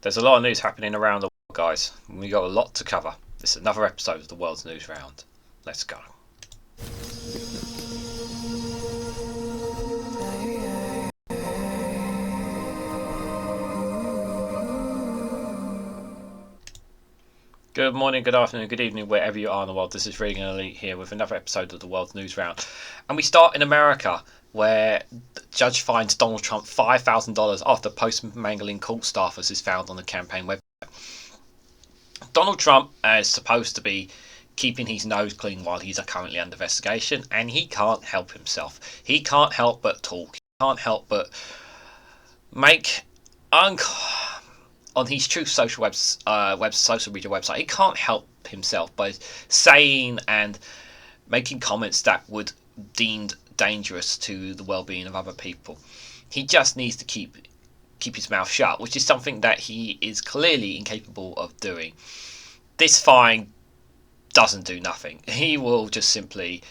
There's a lot of news happening around the world, guys. We got a lot to cover. This is another episode of the World's News Round. Let's go. Good morning, good afternoon, good evening, wherever you are in the world. This is REGANELITE here with another episode of the World's News Round. And we start in America, where the judge fines Donald Trump $5,000 after post-mangling court staffers is found on the campaign website. Donald Trump is supposed to be keeping his nose clean while he's currently under investigation, and he can't help himself. He can't help but talk. He can't help but make on his Truth Social social media website, he can't help himself by saying and making comments that would deemed dangerous to the well-being of other people. He just needs to keep his mouth shut, which is something that he is clearly incapable of doing. This fine doesn't do nothing. He will just simply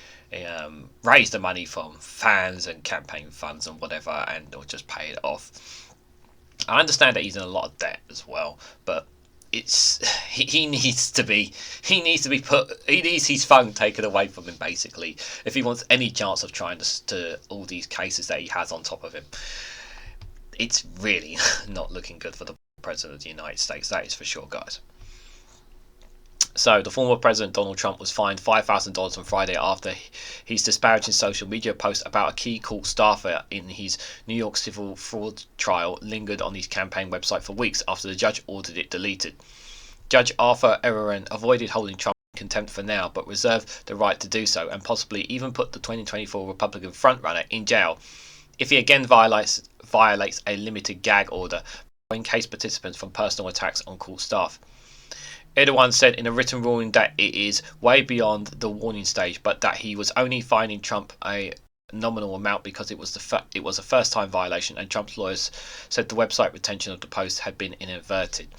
raise the money from fans and campaign funds and whatever, and or just pay it off. I understand that he's in a lot of debt as well, but he needs his phone taken away from him, basically, if he wants any chance of trying to all these cases that he has on top of him. It's really not looking good for the President of the United States, that is for sure, guys. So, the former President Donald Trump was fined $5,000 on Friday after his disparaging social media post about a key court staffer in his New York civil fraud trial lingered on his campaign website for weeks after the judge ordered it deleted. Judge Arthur Aaron avoided holding Trump in contempt for now, but reserved the right to do so, and possibly even put the 2024 Republican frontrunner in jail if he again violates a limited gag order, barring case participants from personal attacks on court staff. Erdogan said in a written ruling that it is way beyond the warning stage, but that he was only fining Trump a nominal amount because it was a first-time violation, and Trump's lawyers said the website retention of the post had been inadvertent.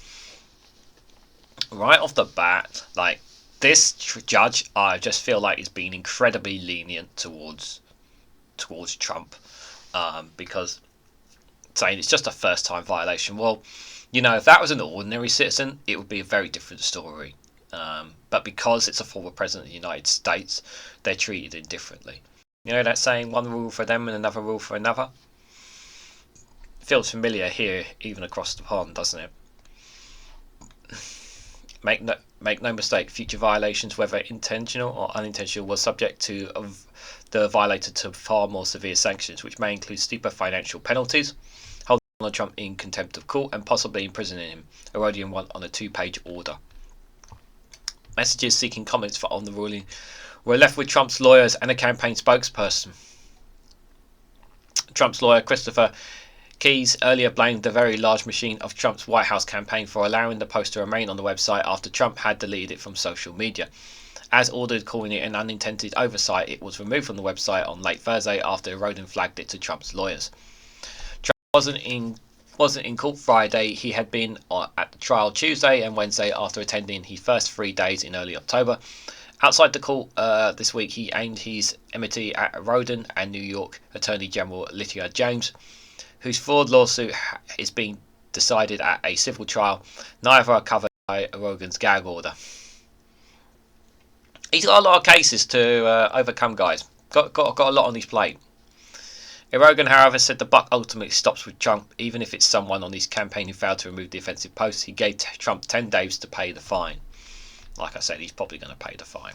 Right off the bat, like, this judge, I just feel like is being incredibly lenient towards Trump, because saying it's just a first-time violation. Well, you know, if that was an ordinary citizen, it would be a very different story. But because it's a former president of the United States, they're treated indifferently. You know that saying, one rule for them and another rule for another? Feels familiar here, even across the pond, doesn't it? Make no mistake, future violations, whether intentional or unintentional, were subject to the violator to far more severe sanctions, which may include steeper financial penalties, Donald Trump in contempt of court, and possibly imprisoning him, Herodian one on a 2-page order. Messages seeking comments on the ruling were left with Trump's lawyers and a campaign spokesperson. Trump's lawyer, Christopher Kyiv, earlier blamed the very large machine of Trump's White House campaign for allowing the post to remain on the website after Trump had deleted it from social media. As ordered, calling it an unintended oversight, it was removed from the website on late Thursday after Herodian flagged it to Trump's lawyers. Wasn't in court Friday. He had been at the trial Tuesday and Wednesday after attending his first 3 days in early October. Outside the court this week, he aimed his enmity at Rodin and New York Attorney General Letitia James, whose fraud lawsuit is being decided at a civil trial. Neither are covered by Rogan's gag order. He's got a lot of cases to overcome, guys. Got a lot on his plate. Rogan, however, said the buck ultimately stops with Trump, even if it's someone on his campaign who failed to remove the offensive posts. He gave Trump 10 days to pay the fine. Like I said, he's probably going to pay the fine.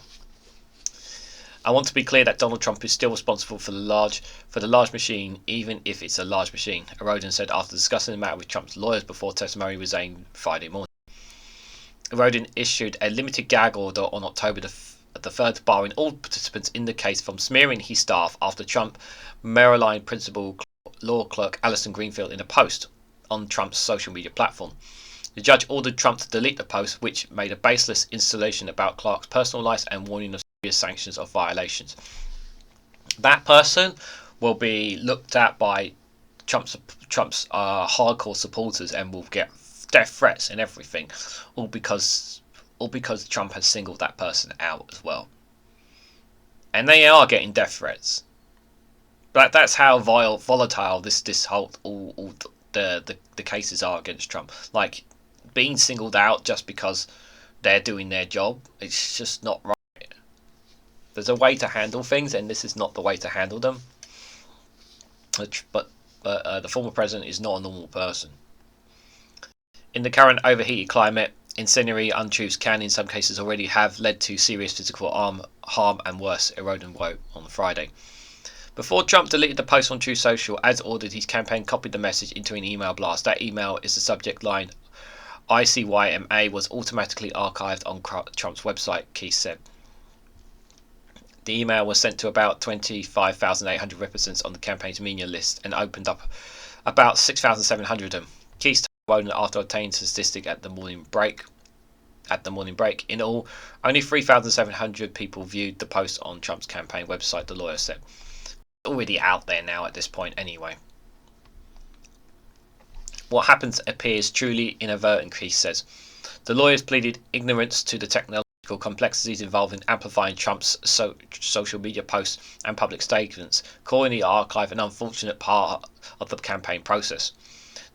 I want to be clear that Donald Trump is still responsible for the large machine, even if it's a large machine, Rogan said after discussing the matter with Trump's lawyers before testimony was aimed Friday morning. Rogan issued a limited gag order on October the 3rd, barring all participants in the case from smearing his staff after Trump Maryland principal law clerk Alison Greenfield in a post on Trump's social media platform. The judge ordered Trump to delete the post, which made a baseless installation about Clark's personal life and warning of serious sanctions of violations. That person will be looked at by Trump's hardcore supporters and will get death threats and everything, all because Trump has singled that person out as well. And they are getting death threats. But that's how volatile this whole all the cases are against Trump. Like, being singled out just because they're doing their job. It's just not right. There's a way to handle things, and this is not the way to handle them. But the former president is not a normal person. In the current overheated climate, incendiary untruths can, in some cases, already have led to serious physical harm and worse, Rodin wrote on Friday. Before Trump deleted the post on Truth Social, as ordered, his campaign copied the message into an email blast. That email is the subject line ICYMA was automatically archived on Trump's website, Keith said. The email was sent to about 25,800 representatives on the campaign's media list and opened up about 6,700 of them. Keith told Roden after obtaining statistic at the morning break. In all, only 3,700 people viewed the post on Trump's campaign website, the lawyer said. It's already out there now at this point anyway. What happens appears truly inadvertent, Keith says. The lawyers pleaded ignorance to the technological complexities involved in amplifying Trump's social media posts and public statements, calling the archive an unfortunate part of the campaign process.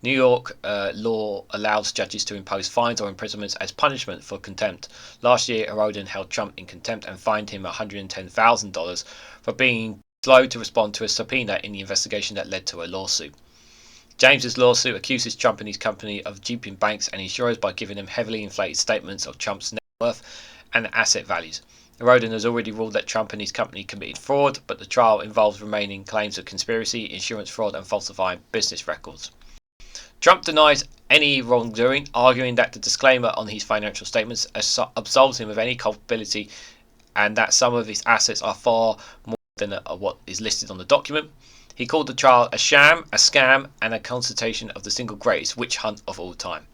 New York law allows judges to impose fines or imprisonments as punishment for contempt. Last year, Rodin held Trump in contempt and fined him $110,000 for being slow to respond to a subpoena in the investigation that led to a lawsuit. James's lawsuit accuses Trump and his company of duping banks and insurers by giving them heavily inflated statements of Trump's net worth and asset values. Rodin has already ruled that Trump and his company committed fraud, but the trial involves remaining claims of conspiracy, insurance fraud, and falsifying business records. Trump denies any wrongdoing, arguing that the disclaimer on his financial statements absolves him of any culpability and that some of his assets are far more than what is listed on the document. He called the trial a sham, a scam, and a consultation of the single greatest witch hunt of all time.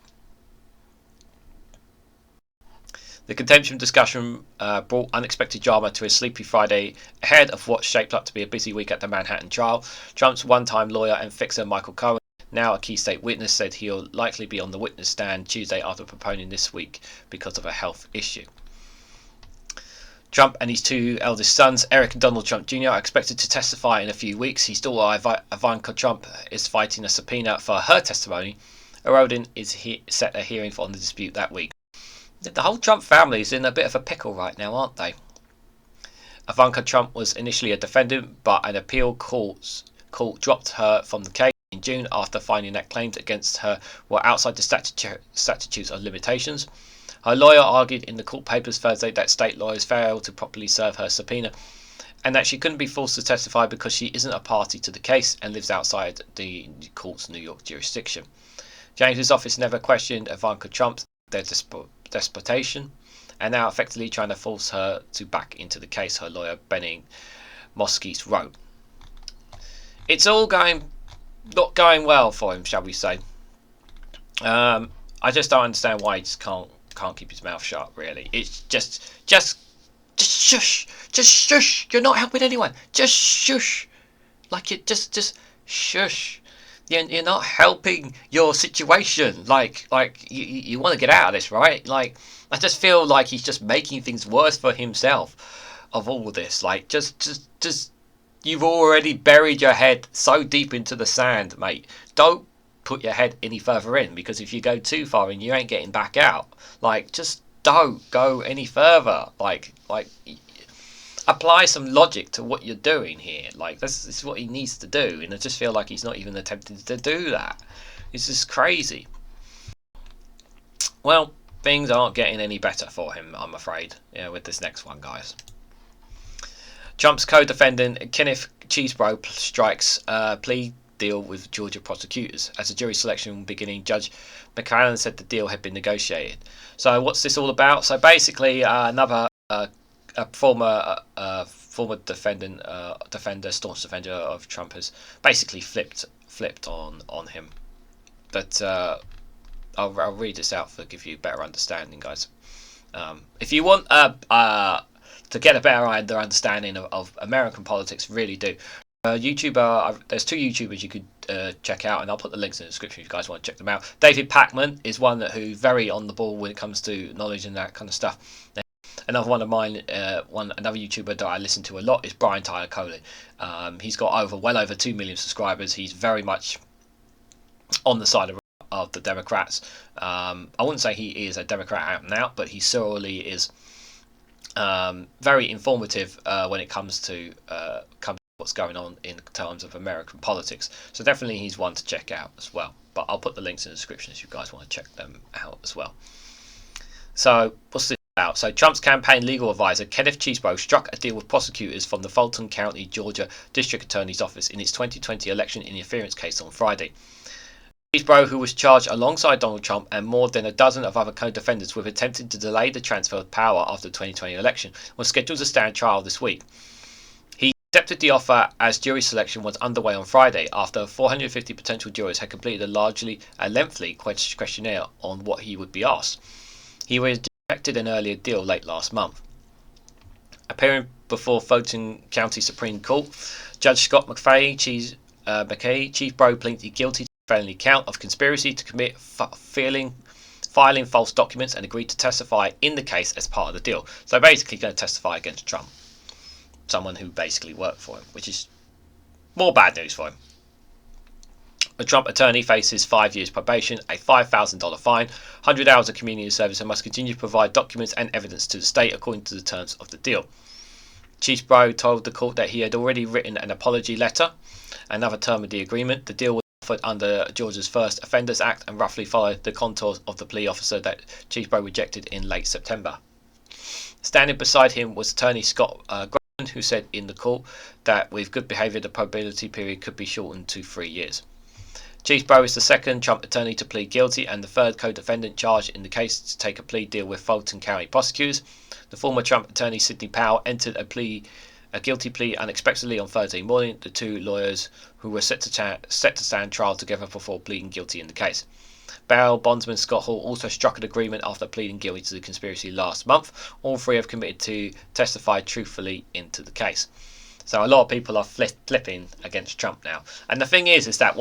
The contention discussion brought unexpected drama to a sleepy Friday ahead of what shaped up to be a busy week at the Manhattan trial. Trump's one-time lawyer and fixer Michael Cohen, now a key state witness, said he'll likely be on the witness stand Tuesday after postponing this week because of a health issue. Trump and his two eldest sons, Eric and Donald Trump Jr., are expected to testify in a few weeks. His daughter Ivanka Trump is fighting a subpoena for her testimony. Rodin is set a hearing on the dispute that week. The whole Trump family is in a bit of a pickle right now, aren't they? Ivanka Trump was initially a defendant, but an appeal court dropped her from the case in June after finding that claims against her were outside the statutes of limitations. Her lawyer argued in the court papers Thursday that state lawyers failed to properly serve her subpoena and that she couldn't be forced to testify because she isn't a party to the case and lives outside the court's New York jurisdiction. James's office never questioned Ivanka Trump's despotation and now effectively trying to force her to back into the case, her lawyer Benning Moskis wrote. It's all not going well for him, shall we say. I just don't understand why he just can't keep his mouth shut, really. It's just shush. Just shush. You're not helping anyone. Just shush. Like, you just shush. You're not helping your situation. Like you want to get out of this, right? Like, I just feel like he's just making things worse for himself of all this. Like, just you've already buried your head so deep into the sand, mate. Don't put your head any further in, because if you go too far in, you ain't getting back out. Like, just don't go any further. Like apply some logic to what you're doing here. Like, this is what he needs to do, and I just feel like he's not even attempting to do that. It's just crazy. Well, things aren't getting any better for him, I'm afraid, with this next one, guys. Trump's co-defendant Kenneth Chesebro strikes plea deal with Georgia prosecutors. As a jury selection beginning, Judge McClellan said the deal had been negotiated. So what's this all about? So basically, another former staunch defender of Trump has basically flipped on him. But I'll read this out to give you a better understanding, guys. If you want to get a better understanding of American politics, really do. YouTuber, there's two YouTubers you could check out, and I'll put the links in the description if you guys want to check them out. David Pakman is one who's very on the ball when it comes to knowledge and that kind of stuff. Another one of mine, another YouTuber that I listen to a lot is Brian Tyler Coley. He's got well over 2 million subscribers. He's very much on the side of the Democrats. I wouldn't say he is a Democrat out and out, but he certainly is very informative when it comes to what's going on in terms of American politics. So definitely he's one to check out as well. But I'll put the links in the description if you guys want to check them out as well. So what's this about? So Trump's campaign legal advisor Kenneth Chesebro struck a deal with prosecutors from the Fulton County, Georgia District Attorney's Office in its 2020 election interference case on Friday. Chesebro, who was charged alongside Donald Trump and more than a dozen of other co-defendants with attempting to delay the transfer of power after the 2020 election, was scheduled to stand trial this week. He accepted the offer as jury selection was underway on Friday after 450 potential jurors had completed a lengthy questionnaire on what he would be asked. He rejected an earlier deal late last month. Appearing before Fulton County Supreme Court, Judge Scott McKay, Chesebro pleaded guilty to a felony count of conspiracy to commit filing false documents and agreed to testify in the case as part of the deal. So basically going to testify against Trump. Someone who basically worked for him, which is more bad news for him. A Trump attorney faces 5 years probation, a $5,000 fine, 100 hours of community service, and must continue to provide documents and evidence to the state according to the terms of the deal. Chesebro told the court that he had already written an apology letter, another term of the agreement. The deal was offered under Georgia's First Offenders Act and roughly followed the contours of the plea offer that Chesebro rejected in late September. Standing beside him was attorney Scott who said in the court that with good behaviour the probability period could be shortened to 3 years. Chesebro is the second Trump attorney to plead guilty and the third co-defendant charged in the case to take a plea deal with Fulton County prosecutors. The former Trump attorney Sidney Powell entered a guilty plea unexpectedly on Thursday morning. The two lawyers who were set to stand trial together before pleading guilty in the case. Bail bondsman Scott Hall also struck an agreement after pleading guilty to the conspiracy last month. All three have committed to testify truthfully into the case. So a lot of people are flipping against Trump now. And the thing is that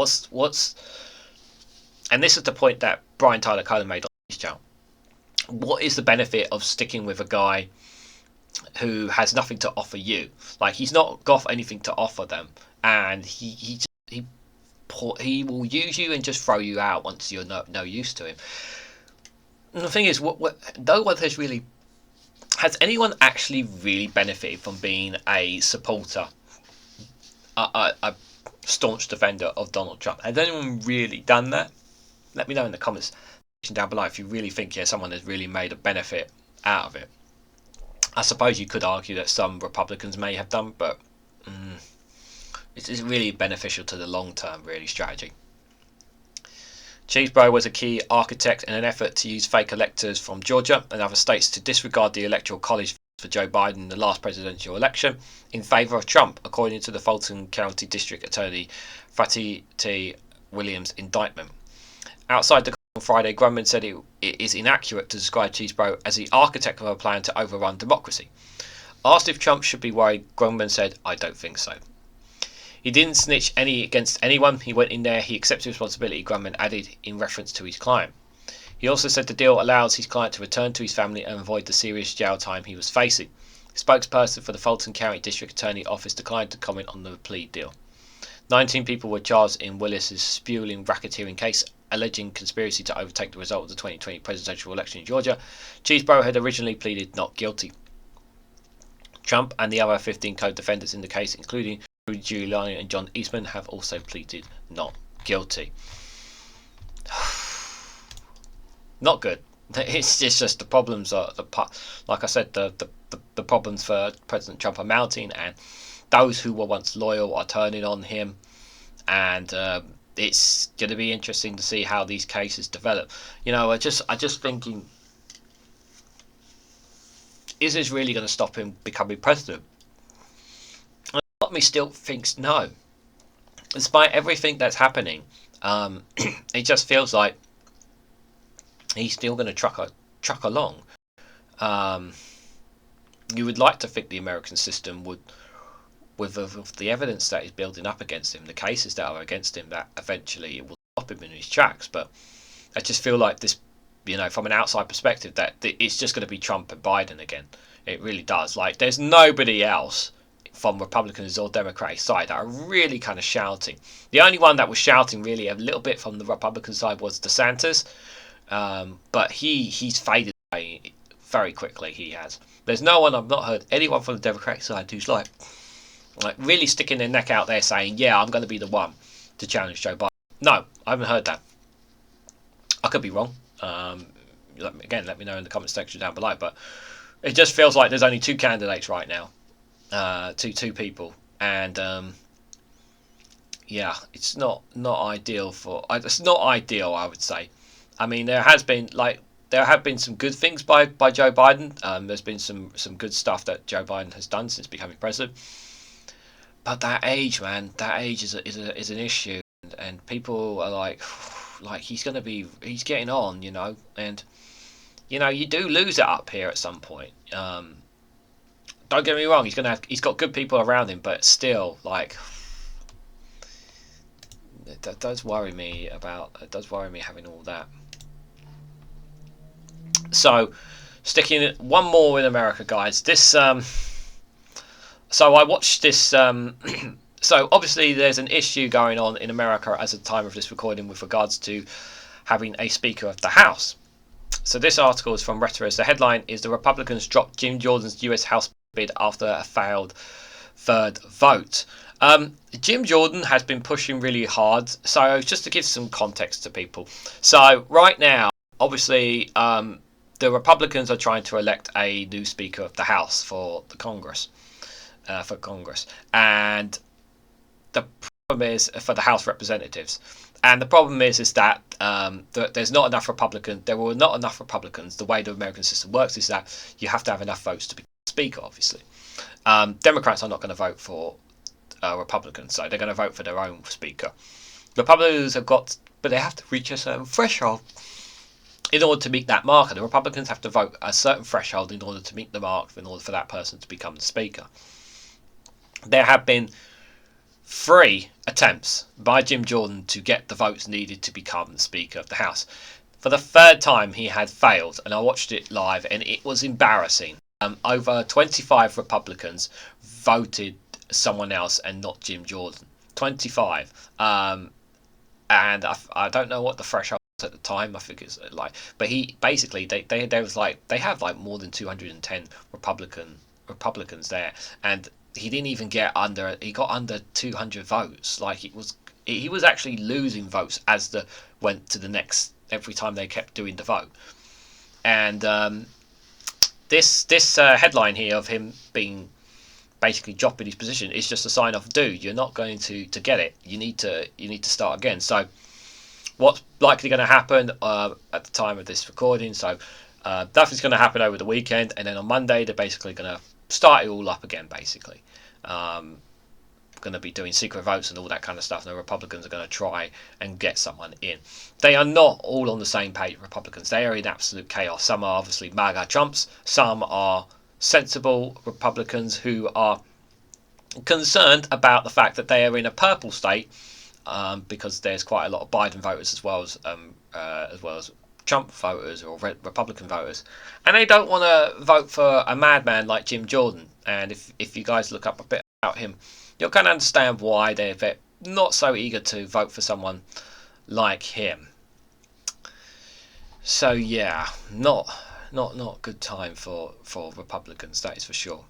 and this is the point that Brian Tyler Cohen made on his channel. What is the benefit of sticking with a guy who has nothing to offer you? Like, he's not got anything to offer them, and he will use you and just throw you out once you're no use to him. And the thing is, no one has anyone actually really benefited from being a supporter, a staunch defender of Donald Trump? Has anyone really done that? Let me know in the comments section down below if you really think someone has really made a benefit out of it. I suppose you could argue that some Republicans may have done, but it's really beneficial to the long-term strategy. Chesebro was a key architect in an effort to use fake electors from Georgia and other states to disregard the electoral college for Joe Biden in the last presidential election in favour of Trump, according to the Fulton County District Attorney Fatty T. Williams' indictment. Outside the court on Friday, Grumman said it is inaccurate to describe Chesebro as the architect of a plan to overrun democracy. Asked if Trump should be worried, Grumman said, "I don't think so." He didn't snitch against anyone. He went in there, he accepted responsibility, Grumman added in reference to his client. He also said the deal allows his client to return to his family and avoid the serious jail time he was facing. The spokesperson for the Fulton County District Attorney Office declined to comment on the plea deal. 19 people were charged in Willis's spewing racketeering case, alleging conspiracy to overtake the result of the 2020 presidential election in Georgia. Chesebro had originally pleaded not guilty. Trump and the other 15 co-defendants in the case, including Rudy Giuliani and John Eastman, have also pleaded not guilty. Not good. It's just the problems are like I said, the problems for President Trump are mounting, and those who were once loyal are turning on him, and it's going to be interesting to see how these cases develop. I just thinking, is this really going to stop him becoming president? Part of me still thinks no. Despite everything that's happening, it just feels like he's still going to truck along. You would like to think the American system would, with the evidence that is building up against him, the cases that are against him, that eventually it will stop him in his tracks. But I just feel like this, from an outside perspective, that it's just going to be Trump and Biden again. It really does. Like, there's nobody else from Republicans or Democratic side that are really kind of shouting. The only one that was shouting really a little bit from the Republican side was DeSantis, but he's faded away very quickly. He has. There's no one, I've not heard anyone from the Democratic side who's like really sticking their neck out there saying, yeah, I'm going to be the one to challenge Joe Biden. No, I haven't heard that. I could be wrong. Again, let me know in the comment section down below. But it just feels like there's only two candidates right now, two people, and yeah, it's not ideal for. It's not ideal, I would say. I mean, there have been some good things by Joe Biden. There's been some good stuff that Joe Biden has done since becoming president. But that age, man, that age is an issue, and people are like he's getting on, you know, and you know you do lose it up here at some point. Don't get me wrong, he's got good people around him, but still, like, it does worry me having all that. So, sticking one more in America, guys. This so I watched this. So obviously there's an issue going on in America as of the time of this recording with regards to having a Speaker of the House. So this article is from Reuters. The headline is: the Republicans dropped Jim Jordan's U.S. House bid after a failed third vote. Jim Jordan has been pushing really hard. So just to give some context to people. So right now, obviously, the Republicans are trying to elect a new Speaker of the House for the Congress. And the problem is for the House Representatives, and the problem is that there's not enough Republicans. There were not enough Republicans. The way the American system works is that you have to have enough votes to be Speaker. Obviously, Democrats are not going to vote for Republicans, so they're going to vote for their own Speaker. Republicans but they have to reach a certain threshold in order to meet that marker. The Republicans have to vote a certain threshold in order to meet the mark, in order for that person to become the Speaker. There have been 3 attempts by Jim Jordan to get the votes needed to become the Speaker of the House. For the 3rd time he had failed, and I watched it live, and it was embarrassing. Over 25 Republicans voted someone else and not Jim Jordan. 25. And I don't know what the threshold was at the time. I think it's like, but he basically they have like more than 210 Republicans there, and he didn't even get under. He got under 200 votes. Like he was actually losing votes as the went to the next every time they kept doing the vote. And this headline here of him being basically dropping his position is just a sign of, dude, you're not going to get it. You need to start again. So what's likely going to happen at the time of this recording? So nothing's going to happen over the weekend, and then on Monday they're basically going to start it all up again. Basically, going to be doing secret votes and all that kind of stuff, and the Republicans are going to try and get someone in. They are not all on the same page, Republicans. They are in absolute chaos. Some are obviously MAGA Trumps, some are sensible Republicans who are concerned about the fact that they are in a purple state, because there's quite a lot of Biden voters as well as Trump voters or Republican voters, and they don't want to vote for a madman like Jim Jordan. And if you guys look up a bit about him, you'll kind of understand why they're not so eager to vote for someone like him. So yeah, not good time for Republicans, that is for sure.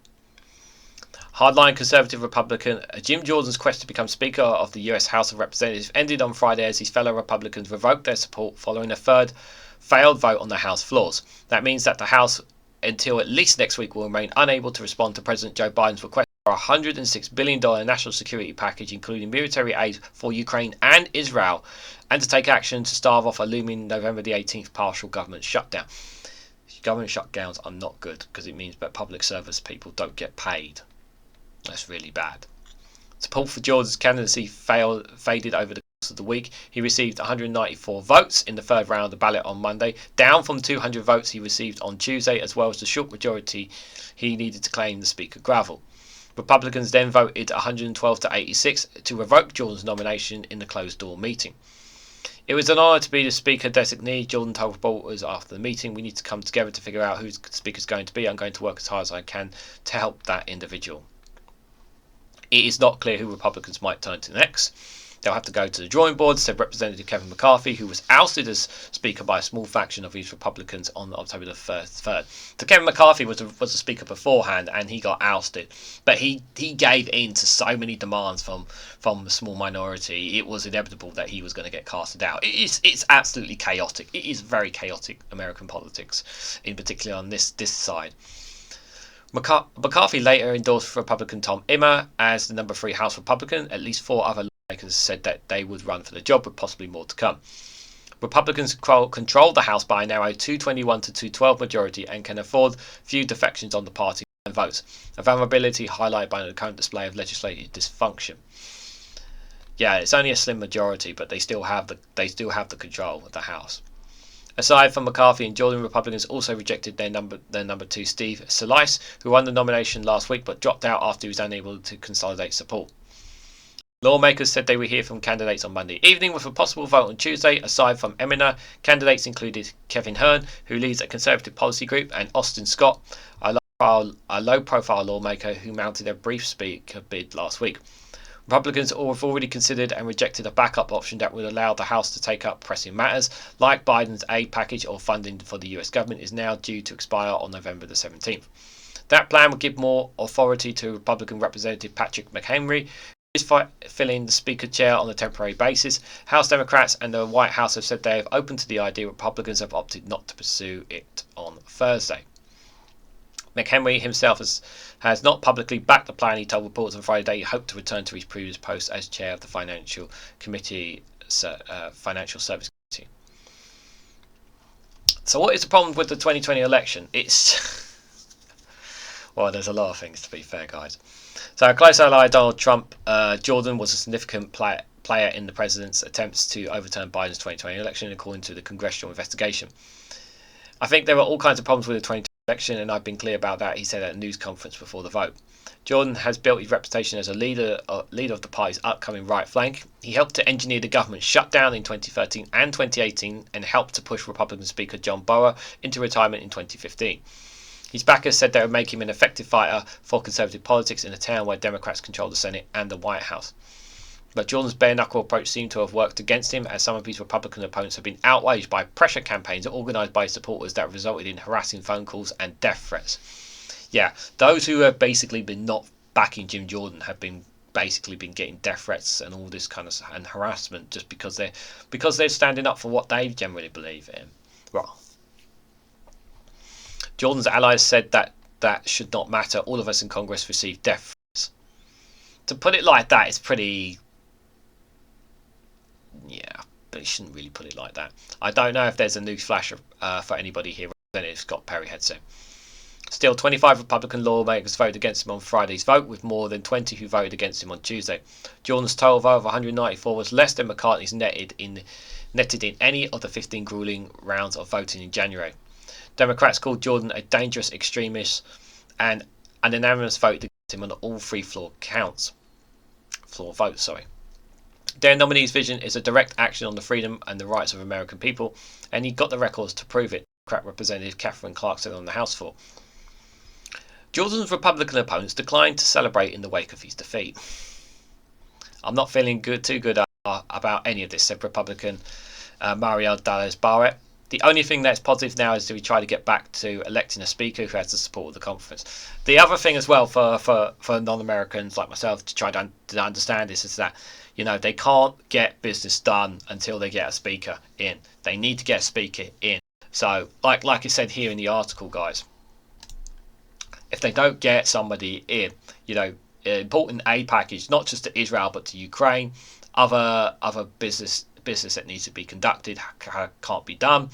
Hardline conservative Republican Jim Jordan's quest to become Speaker of the US House of Representatives ended on Friday as his fellow Republicans revoked their support following a 3rd failed vote on the House floors. That means that the House, until at least next week, will remain unable to respond to President Joe Biden's request for a $106 billion national security package, including military aid for Ukraine and Israel, and to take action to stave off a looming November the 18th partial government shutdown. Government shutdowns are not good because it means that public service people don't get paid. That's really bad. Support for Jordan's candidacy faded over the course of the week. He received 194 votes in the 3rd round of the ballot on Monday, down from 200 votes he received on Tuesday, as well as the short majority he needed to claim the Speaker gavel. Republicans then voted 112 to 86 to revoke Jordan's nomination in the closed-door meeting. It was an honour to be the Speaker designee, Jordan told reporters after the meeting. We need to come together to figure out who the Speaker's going to be. I'm going to work as hard as I can to help that individual. It is not clear who Republicans might turn to next. They'll have to go to the drawing board, said Representative Kevin McCarthy, who was ousted as Speaker by a small faction of these Republicans on October the 3rd. So Kevin McCarthy was a Speaker beforehand, and he got ousted. But he gave in to so many demands from a small minority. It was inevitable that he was going to get casted out. It's absolutely chaotic. It is very chaotic American politics, in particular on this side. McCarthy later endorsed Republican Tom Emmer as the number 3 House Republican. At least 4 other lawmakers said that they would run for the job, with possibly more to come. Republicans control the House by a narrow 221 to 212 majority and can afford few defections on the party and votes, a vulnerability highlighted by the current display of legislative dysfunction. Yeah, it's only a slim majority, but they still have the control of the House. Aside from McCarthy and Jordan, Republicans also rejected their number 2, Steve Scalise, who won the nomination last week but dropped out after he was unable to consolidate support. Lawmakers said they would hear from candidates on Monday evening with a possible vote on Tuesday. Aside from Eminer, candidates included Kevin Hearn, who leads a Conservative policy group, and Austin Scott, a low-profile lawmaker who mounted a brief speaker bid last week. Republicans have already considered and rejected a backup option that would allow the House to take up pressing matters, like Biden's aid package or funding for the US government is now due to expire on November the 17th. That plan would give more authority to Republican Representative Patrick McHenry, who is filling the Speaker chair on a temporary basis. House Democrats and the White House have said they have opened to the idea. Republicans have opted not to pursue it on Thursday. McHenry himself has not publicly backed the plan. He told reporters on Friday he hoped to return to his previous post as chair of the Financial Service Committee. So what is the problem with the 2020 election? Well, there's a lot of things, to be fair, guys. So a close ally Donald Trump, Jordan, was a significant player in the president's attempts to overturn Biden's 2020 election, according to the congressional investigation. I think there were all kinds of problems with the 2020 election, and I've been clear about that, he said at a news conference before the vote. Jordan has built his reputation as a leader of the party's upcoming right flank. He helped to engineer the government shutdown in 2013 and 2018 and helped to push Republican Speaker John Boehner into retirement in 2015. His backers said they would make him an effective fighter for conservative politics in a town where Democrats control the Senate and the White House. But Jordan's bare-knuckle approach seemed to have worked against him, as some of his Republican opponents have been outraged by pressure campaigns organised by his supporters that resulted in harassing phone calls and death threats. Yeah, those who have basically been not backing Jim Jordan have been getting death threats and all this kind of and harassment just because they're standing up for what they generally believe in. Well, Jordan's allies said that should not matter. All of us in Congress received death threats. To put it like that is pretty... Yeah, but you shouldn't really put it like that. I don't know if there's a news flash for anybody here. Representative Scott Perry had said. Still, 25 Republican lawmakers voted against him on Friday's vote, with more than 20 who voted against him on Tuesday. Jordan's total vote of 194 was less than McCarthy's netted in any of the 15 grueling rounds of voting in January. Democrats called Jordan a dangerous extremist, and an unanimous vote against him on all 3 floor votes. Their nominee's vision is a direct action on the freedom and the rights of American people, and he got the records to prove it, Democrat Representative Katherine Clark said on the House floor. Jordan's Republican opponents declined to celebrate in the wake of his defeat. I'm not feeling too good about any of this, said Republican Mariel Dallas Barrett. The only thing that's positive now is that we try to get back to electing a speaker who has the support of the conference. The other thing as well for non-Americans like myself to try to understand this is that, you know, they can't get business done until they get a speaker in. They need to get a speaker in. So, like I said here in the article, guys, if they don't get somebody in, you know, important aid package, not just to Israel but to Ukraine, other business that needs to be conducted can't be done.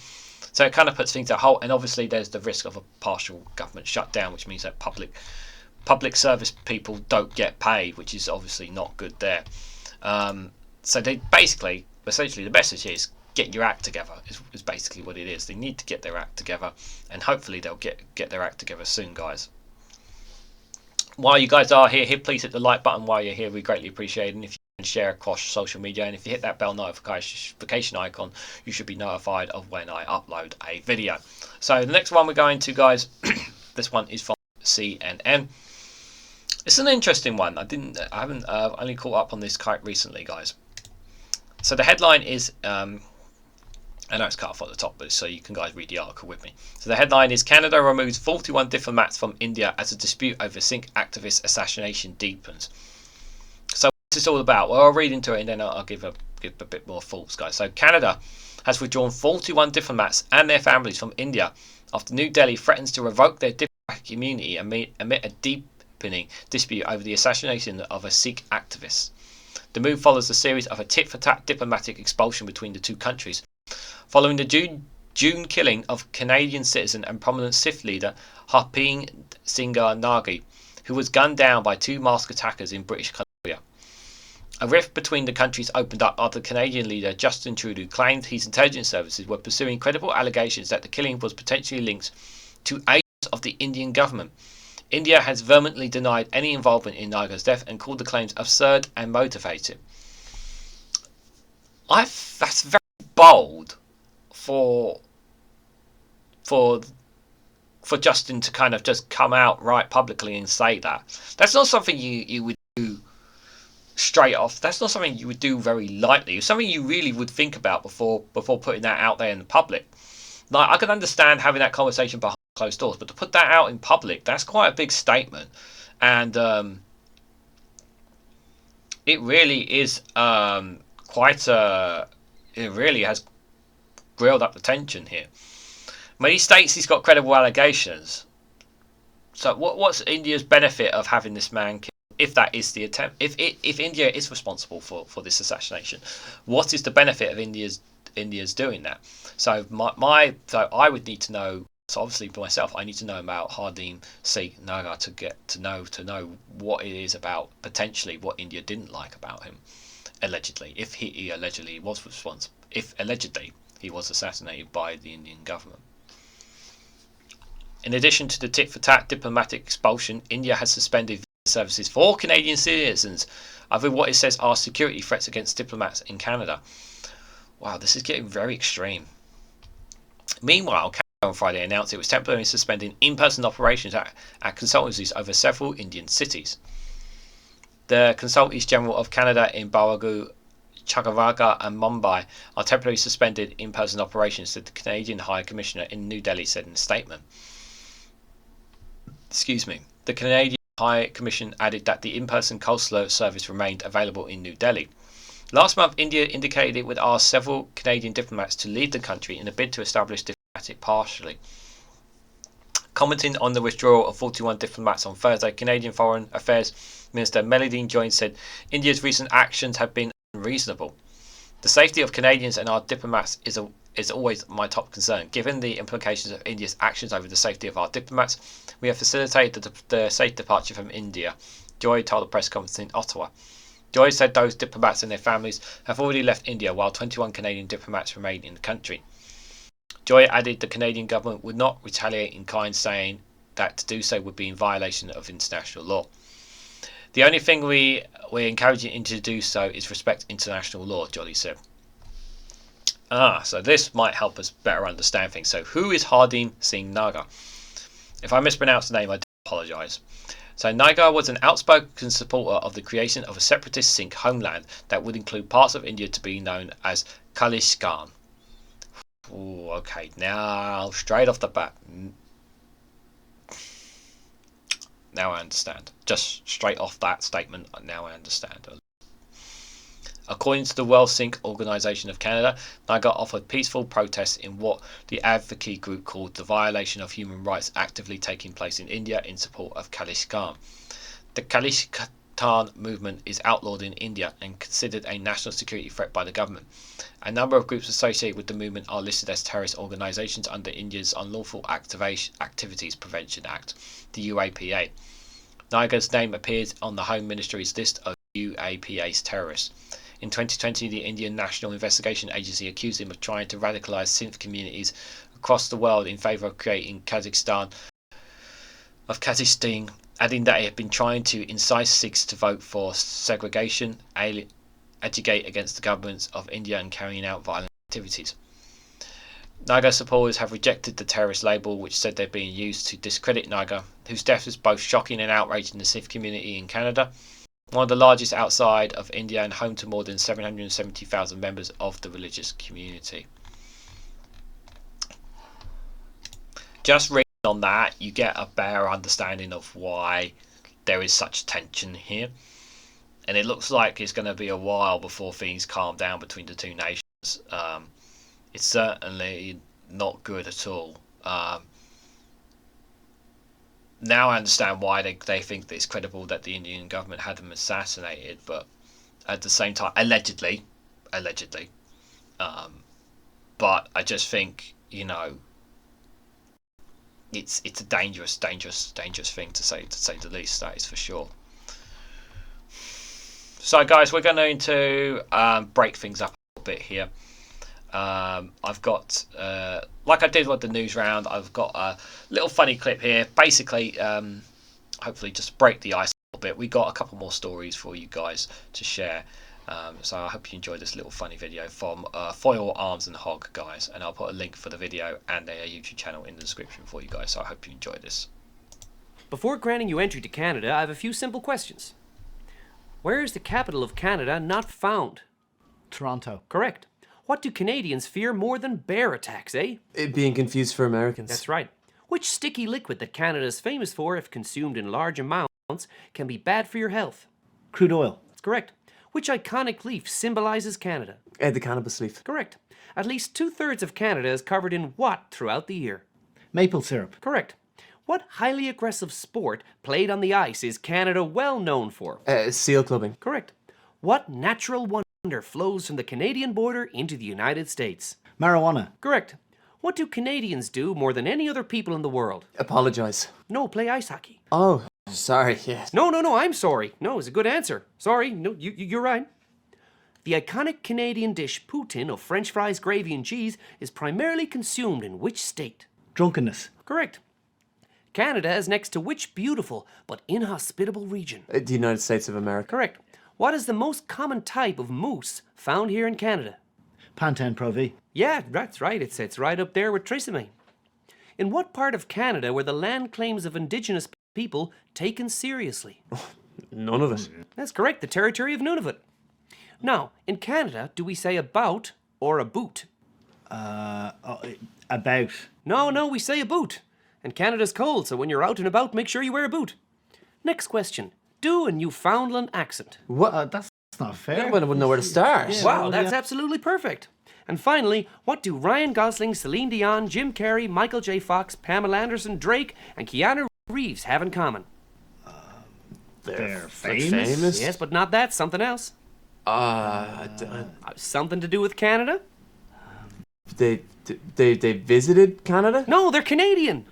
So it kind of puts things at halt, and obviously there's the risk of a partial government shutdown, which means that public service people don't get paid, which is obviously not good there. So they essentially the message is get your act together is basically what it is. They need to get their act together, and hopefully they'll get their act together soon, guys. While you guys are here, please hit the like button while you're here. We greatly appreciate it. And if you can share across social media, and if you hit that bell notification icon, you should be notified of when I upload a video. So the next one we're going to, guys, this one is from CNN. It's an interesting one. I haven't only caught up on this quite recently, guys. So the headline is, I know it's cut off at the top, but so you can guys read the article with me. So the headline is Canada removes 41 diplomats from India as a dispute over Sikh activist assassination deepens. So what's this all about? Well, I'll read into it and then I'll give a bit more thoughts, guys. So Canada has withdrawn 41 diplomats and their families from India after New Delhi threatens to revoke their diplomatic immunity amid a deepening dispute over the assassination of a Sikh activist. The move follows a series of a tit-for-tat diplomatic expulsion between the two countries, following the June killing of Canadian citizen and prominent Sikh leader Harpeen Singh Nagi, who was gunned down by two masked attackers in British Columbia. A rift between the countries opened up after Canadian leader Justin Trudeau claimed his intelligence services were pursuing credible allegations that the killing was potentially linked to agents of the Indian government. India has vehemently denied any involvement in Naga's death and called the claims absurd and motivated. That's very bold for Justin to kind of just come out right publicly and say that. That's not something you would do straight off. That's not something you would do very lightly. It's something you really would think about before putting that out there in the public. Like, I can understand having that conversation behind closed doors, but to put that out in public, that's quite a big statement. And it really is it really has grilled up the tension here. I mean, he states he's got credible allegations. So what's India's benefit of having this man killed, if that is the attempt? If India is responsible for this assassination, what is the benefit of India's doing that? So so I would need to know. So obviously for myself, I need to know about Hardeem Singh Nagar to get to know what it is about potentially what India didn't like about him, allegedly. If he allegedly was responsible, if allegedly he was assassinated by the Indian government. In addition to the tit-for-tat diplomatic expulsion, India has suspended visa services for Canadian citizens over what it says are security threats against diplomats in Canada. Wow, this is getting very extreme. Meanwhile, Canada on Friday announced it was temporarily suspending in-person operations at consultancies over several Indian cities. The Consultants General of Canada in Baragu, Chhatrapati and Mumbai are temporarily suspended in-person operations, said the Canadian High Commissioner in New Delhi said in a statement. The Canadian High Commission added that the in-person consular service remained available in New Delhi. Last month, India indicated it would ask several Canadian diplomats to leave the country in a bid to establish diplomatic partially. Commenting on the withdrawal of 41 diplomats on Thursday, Canadian Foreign Affairs Minister Maligning Joyce said India's recent actions have been unreasonable. The safety of Canadians and our diplomats is always my top concern. Given the implications of India's actions over the safety of our diplomats, we have facilitated the safe departure from India, Joy told a press conference in Ottawa. Joy said those diplomats and their families have already left India, while 21 Canadian diplomats remain in the country. Joy added the Canadian government would not retaliate in kind, saying that to do so would be in violation of international law. The only thing we're encouraging India to do so is respect international law, Joy said. So this might help us better understand things. So who is Hardeem Singh Nagar? If I mispronounce the name, I do apologise. So Nagar was an outspoken supporter of the creation of a separatist Sikh homeland that would include parts of India to be known as Khalistan. Ooh, okay, now straight off the bat. Now I understand. Just straight off that statement, now I understand. According to the World Sikh Organization of Canada, Nagar offered peaceful protests in what the advocacy group called the violation of human rights actively taking place in India in support of Khalistan. The Khalistan movement is outlawed in India and considered a national security threat by the government. A number of groups associated with the movement are listed as terrorist organizations under India's Unlawful Activities Prevention Act, the UAPA. Nagar's name appears on the Home Ministry's list of UAPA's terrorists. In 2020, the Indian National Investigation Agency accused him of trying to radicalise Sikh communities across the world in favour of creating Kazakhstan, adding that he had been trying to incite Sikhs to vote for segregation, agitate against the governments of India and carrying out violent activities. Naga supporters have rejected the terrorist label, which said they're being used to discredit Naga, whose death was both shocking and outraging the Sikh community in Canada, one of the largest outside of India and home to more than 770,000 members of the religious community. Just reading on that, you get a better understanding of why there is such tension here. And it looks like it's going to be a while before things calm down between the two nations. It's certainly not good at all. Now I understand why they think that it's credible that the Indian government had them assassinated, but at the same time, allegedly. But I just think, you know, it's a dangerous thing to say the least. That is for sure. So guys, we're going to break things up a little bit here. I've got, like I did with the news round, I've got a little funny clip here. Basically, hopefully just break the ice a little bit. We got a couple more stories for you guys to share. So I hope you enjoyed this little funny video from Foil Arms and Hog, guys. And I'll put a link for the video and their YouTube channel in the description for you guys. So I hope you enjoy this. Before granting you entry to Canada, I have a few simple questions. Where is the capital of Canada not found? Toronto. Correct. What do Canadians fear more than bear attacks, eh? It being confused for Americans. That's right. Which sticky liquid that Canada is famous for, if consumed in large amounts, can be bad for your health? Crude oil. That's correct. Which iconic leaf symbolizes Canada? The cannabis leaf. Correct. At least 2/3 of Canada is covered in what throughout the year? Maple syrup. Correct. What highly aggressive sport played on the ice is Canada well known for? Seal clubbing. Correct. What natural wonder flows from the Canadian border into the United States? Marijuana. Correct. What do Canadians do more than any other people in the world? Apologize. No, play ice hockey. Oh, sorry. Yes. No, I'm sorry. No, it's a good answer. Sorry, no, you're right. The iconic Canadian dish poutine of French fries, gravy, and cheese is primarily consumed in which state? Drunkenness. Correct. Canada is next to which beautiful but inhospitable region? The United States of America. Correct. What is the most common type of moose found here in Canada? Pantene Pro V. Yeah, that's right. It's right up there with Trisame. In what part of Canada were the land claims of Indigenous people taken seriously? None of it. That's correct. The territory of Nunavut. Now, in Canada, do we say about or a boot? About. No, we say a boot. And Canada's cold, so when you're out and about, make sure you wear a boot. Next question. Do a Newfoundland accent. What? That's not fair. I wouldn't know where to start. Yeah. Wow, well, that's yeah. absolutely perfect. And finally, what do Ryan Gosling, Celine Dion, Jim Carrey, Michael J. Fox, Pamela Anderson, Drake, and Keanu Reeves have in common? They're famous. Yes, but not that. Something else. Something to do with Canada? They visited Canada? No, they're Canadian.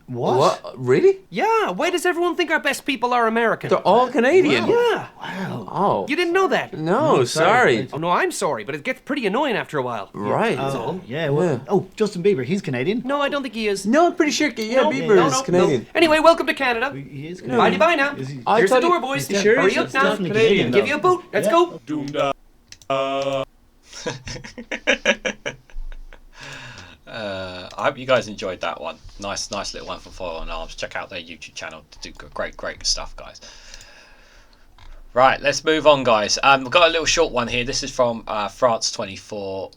What? Really? Yeah, why does everyone think our best people are American? They're all Canadian. Yeah. Wow. Oh. You didn't know that? No, sorry. Oh, no, I'm sorry, but it gets pretty annoying after a while. Right. Oh, yeah. Well, Yeah. Oh, Justin Bieber. He's Canadian. No, I don't think he is. No, I'm pretty sure. Yeah, No, Bieber no, is no, Canadian. no. Anyway, welcome to Canada. He is Bye bye now. Is he- I Here's the thought door, he- boys. he's Sure, Hurry he's up now. definitely Canadian, Give you a boot. Let's go. I hope you guys enjoyed that one. Nice little one for Foil and Arms. Check out their YouTube channel to do great stuff, guys. Right, let's move on, guys. We've got a little short one here. This is from France 24.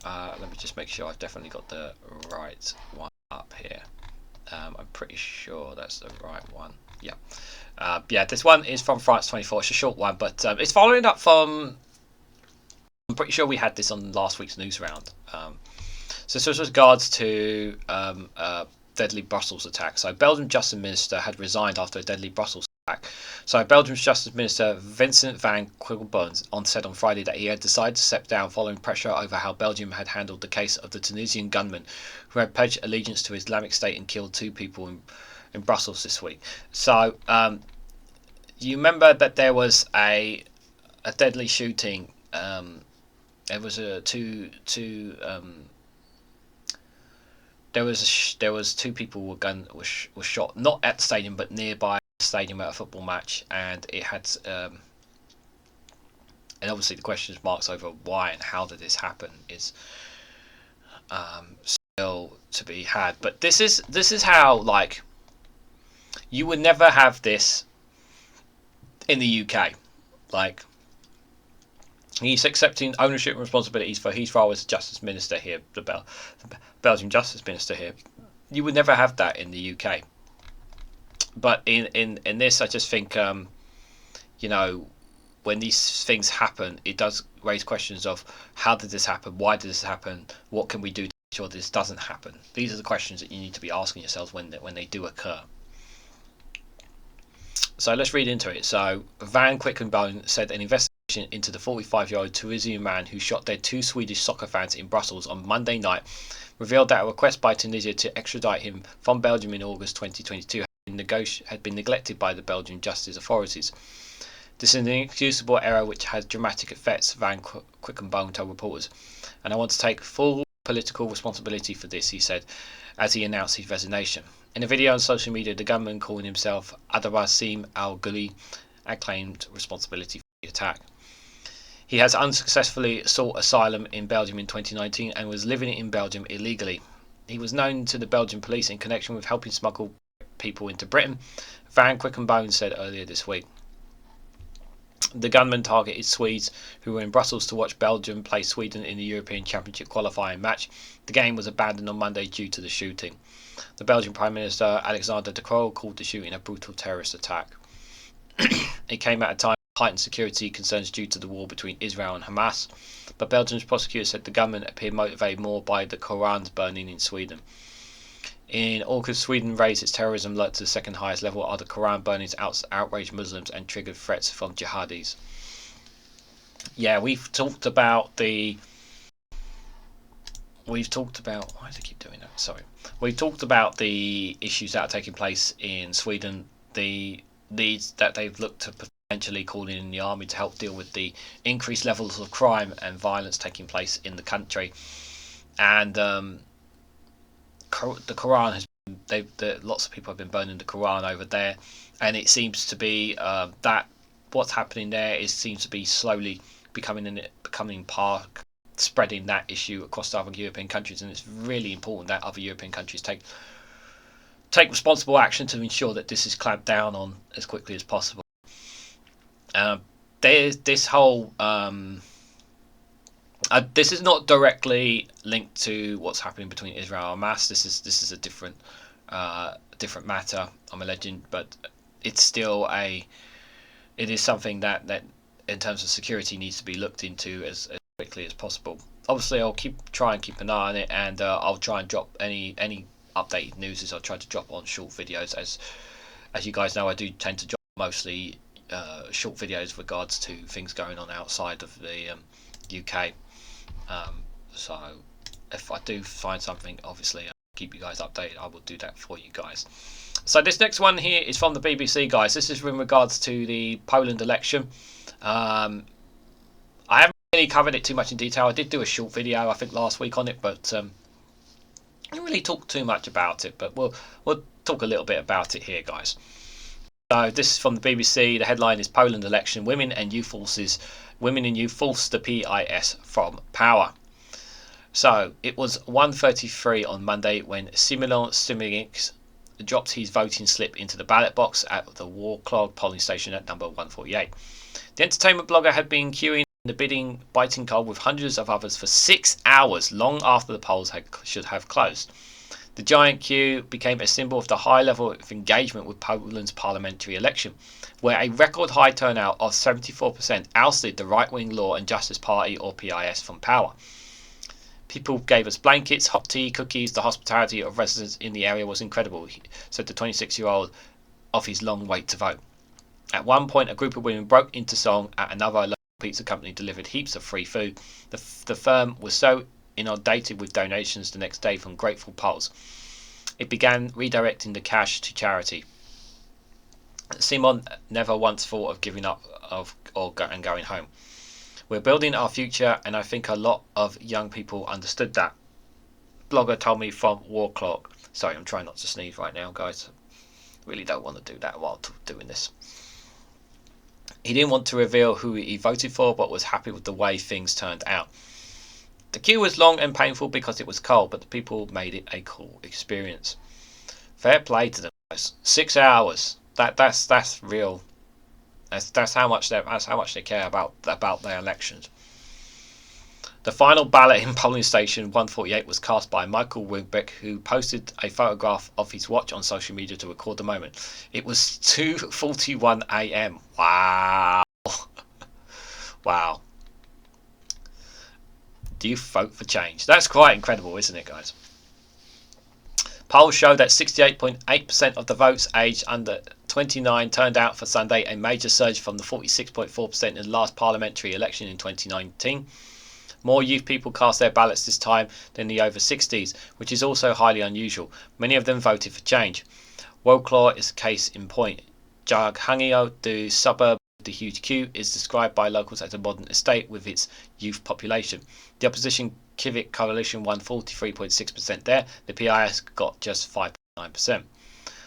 Let me just make sure I've definitely got the right one up here. I'm pretty sure that's the right one. Yeah, this one is from France 24. It's a short one, but it's following up from... I'm pretty sure we had this on last week's news round. So this was regards to deadly Brussels attack. So Belgium Justice Minister had resigned after a deadly Brussels attack. So Belgium's Justice Minister Vincent van Quillenborn said on Friday that he had decided to step down following pressure over how Belgium had handled the case of the Tunisian gunman who had pledged allegiance to Islamic State and killed 2 people in Brussels this week. So you remember that there was a deadly shooting. There was there was 2 people were shot, not at the stadium but nearby the stadium at a football match, and it had and obviously the question marks over why and how did this happen is still to be had. But this is how, like, you would never have this in the UK. Like, he's accepting ownership and responsibilities for his role as Justice Minister here, the Belgian Justice Minister here. You would never have that in the UK. But in this, I just think, you know, when these things happen, it does raise questions of how did this happen, why did this happen, what can we do to make sure this doesn't happen. These are the questions that you need to be asking yourselves when they do occur. So let's read into it. So Van Quickenbone said an investigation into the 45-year-old Tunisian man who shot dead 2 Swedish soccer fans in Brussels on Monday night revealed that a request by Tunisia to extradite him from Belgium in August 2022 had been neglected by the Belgian justice authorities. This is an inexcusable error which has dramatic effects, Van Quickenbone told reporters, and I want to take full political responsibility for this, he said, as he announced his resignation. In a video on social media, the gunman, calling himself Adabasim Al-Ghuli, claimed responsibility for the attack. He has unsuccessfully sought asylum in Belgium in 2019 and was living in Belgium illegally. He was known to the Belgian police in connection with helping smuggle people into Britain, Van Quickenbone said earlier this week. The gunman targeted Swedes who were in Brussels to watch Belgium play Sweden in the European Championship qualifying match. The game was abandoned on Monday due to the shooting. The Belgian Prime Minister Alexander De Croo called the shooting a brutal terrorist attack. It came at a time of heightened security concerns due to the war between Israel and Hamas, but Belgium's prosecutors said the gunman appeared motivated more by the Koran's burning in Sweden. In August, Sweden raised its terrorism alert to the second highest level after Quran burnings outraged Muslims and triggered threats from jihadis. Yeah, we've talked about why do I keep doing that? Sorry. We've talked about the issues that are taking place in Sweden, the needs that they've looked to potentially calling in the army to help deal with the increased levels of crime and violence taking place in the country. And the Quran has lots of people have been burning the Quran over there, and it seems to be that what's happening there seems to be slowly becoming part, spreading that issue across other European countries, and it's really important that other European countries take responsible action to ensure that this is clamped down on as quickly as possible. There's this whole this is not directly linked to what's happening between Israel and Hamas. This is a different matter, I'm alleging, but it's still it is something that in terms of security needs to be looked into as quickly as possible. Obviously, I'll try and keep an eye on it, and I'll try and drop any updated news. I'll try to drop on short videos. As you guys know, I do tend to drop mostly short videos with regards to things going on outside of the UK. So if I do find something, obviously I'll keep you guys updated. I will do that for you guys. So this next one here is from the BBC, guys. This is in regards to the Poland election. I haven't really covered it too much in detail. I did do a short video, I think, last week on it, but I didn't really talk too much about it. But we'll talk a little bit about it here, guys. So this is from the BBC. The headline is Poland election: Women and youth force the PIS from power. So it was 1:33 on Monday when Szymon Stymyk dropped his voting slip into the ballot box at the Wrocław polling station at number 148. The entertainment blogger had been queuing in the biting cold with hundreds of others for 6 hours, long after the polls should have closed. The giant queue became a symbol of the high level of engagement with Poland's parliamentary election, where a record high turnout of 74% ousted the right-wing Law and Justice Party, or PIS, from power. People gave us blankets, hot tea, cookies. The hospitality of residents in the area was incredible, said the 26-year-old of his long wait to vote. At one point, a group of women broke into song at another local pizza company delivered heaps of free food. The firm was so inundated with donations the next day from grateful Poles, it began redirecting the cash to charity. Simon never once thought of giving up and going home. We're building our future, and I think a lot of young people understood that. Blogger told me from Wrocław. Sorry, I'm trying not to sneeze right now, guys. Really don't want to do that while doing this. He didn't want to reveal who he voted for, but was happy with the way things turned out. The queue was long and painful because it was cold, but the people made it a cool experience. Fair play to them, guys. 6 hours. That's real. That's how much they care about their elections. The final ballot in polling station 148 was cast by Michael Wimbeck, who posted a photograph of his watch on social media to record the moment. It was 2:41 a.m. Wow. Wow. Do you vote for change? That's quite incredible, isn't it, guys? Polls show that 68.8% of the votes aged under 29 turned out for Sunday, a major surge from the 46.4% in the last parliamentary election in 2019. More youth people cast their ballots this time than the over 60s, which is also highly unusual. Many of them voted for change. Wellclaw is a case in point. Jaghangio, the suburb with the huge queue, is described by locals as a modern estate with its youth population. The opposition Kyiv coalition won 43.6% there. The PIS got just 5.9%.